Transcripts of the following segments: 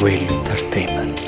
Weelluu Entertainment.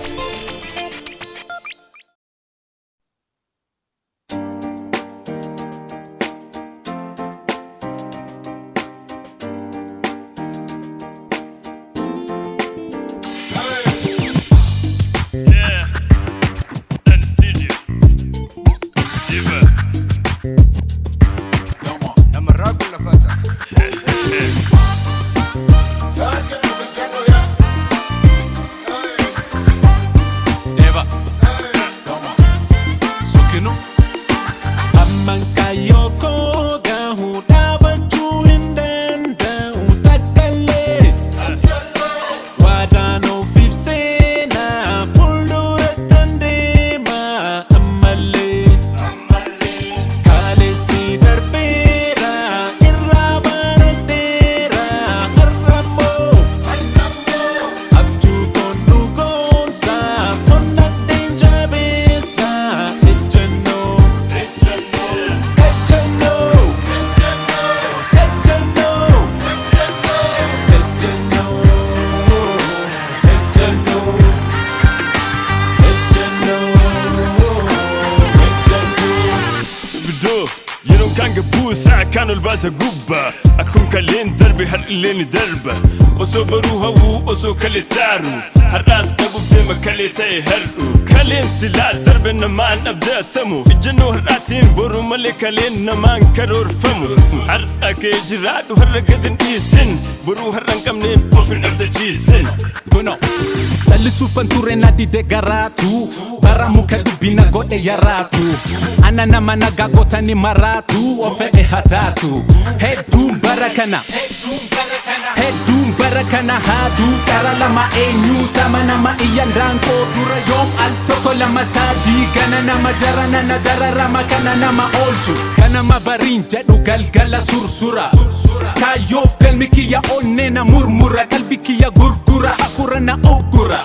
كانوا الباسة قبة أكون كلين دربي هالليني دربة أسو بروها وأسو كلي تارو هالراس قبو بديما كلي تيهرقو كلين سلال دربي نمان أبدا تمو الجنو هالراتين برو ملي كلين نمان كرور فمو هرقاك جرات وهرقدن إيسن برو هرنقم نين بوفين أبدا جيسن Kuno Talisu fanture na di degaratu Baramu kadubina gode yaratu Anana managa gota ni maratu Ofe'e hatatu Heddum barakana Heddum barakana hadu Kara lama enyu Tama nama iyan ranko Dura yom al toko lama sadi Gana nama jarana na dararama Kana nama olchu Kana mabarin jedhu galgala sursura Kayof kalmi kiyya onnena murmura Kalbi kiyya gurgura Hakura na ogura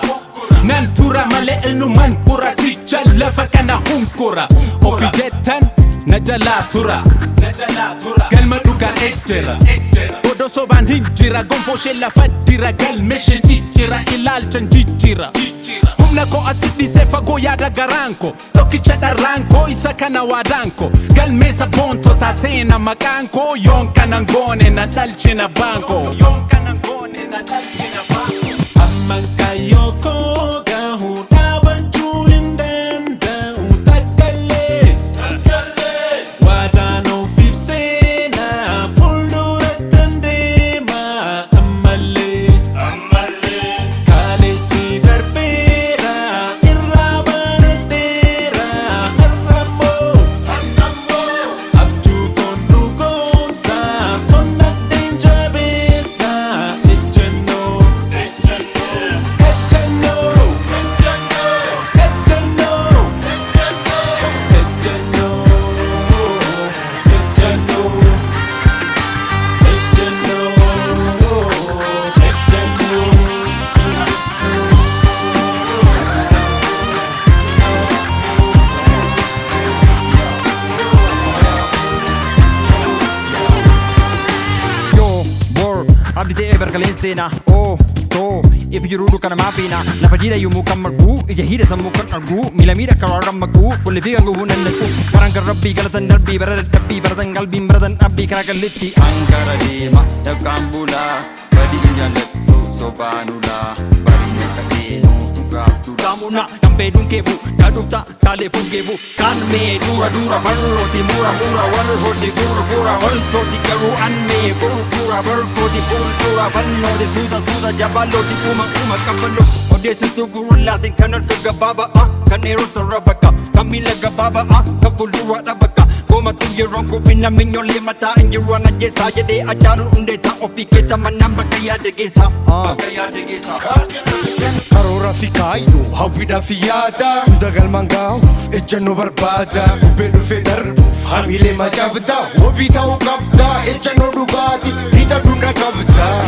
Nantura male enuman pura Si jalafa kana hunkura Ofi jettan na jalatura Galma dhugaan ejjera Odo sobaan hinjira Gonfoo shee lafa dira Galmeeshen jijjira Ilaalchan jijjira Humna ko asidhiisee fagoo yaada garaanko Tokkicha dharraanko isa kana waadaanko Galmeessa boontotaa seena maqaanko Yoon kanan goone na dhalchina baanko Amman kayyoko gahuu dhaabachuu hin danda'u takkaillee Waadaan ofiif seenaa fuulduratti deemaa ammallee Kaleessi darbeera irraa barateera har'ammoo Abjuu koon dhugoomsaa koon nadheen jabeessaa ejjennoo Abdite ever kalensena oh to if you rudu kana mapina na fajira yumu kamargu ijahira samu kan argu milamira kararam magu kulli fi angu hunanku karanga rabbi galatan darbi barad dabbi baradan galbi baradan abbi karagaliti angara dema yakambula badi injalettu sobanula bari nekatenu Kamuna kambedun kebu dadufta kale fungebu kan me dura barroti mura wal hoti gura wal soti garu an me gura barkoti dura vanno de suda jabaloti uma kabalo odesu tu guru latin kana tuga baba kanero to Robecka kamila ga baba kabulu Robecka koma tu yerongo binna minyo le mata ingirwana jesa jede acharu unde ta opiketa manamba kaya de gesa Karora fikaayu hawwidha fiyyaada hunda galmangaa'uuf ejjennoo barbaada bubbee dhufee darbuuf hamiilee majabdaa wabii ta'uu qabdaa ejjennoo dhugaati hidha dunda qabdaa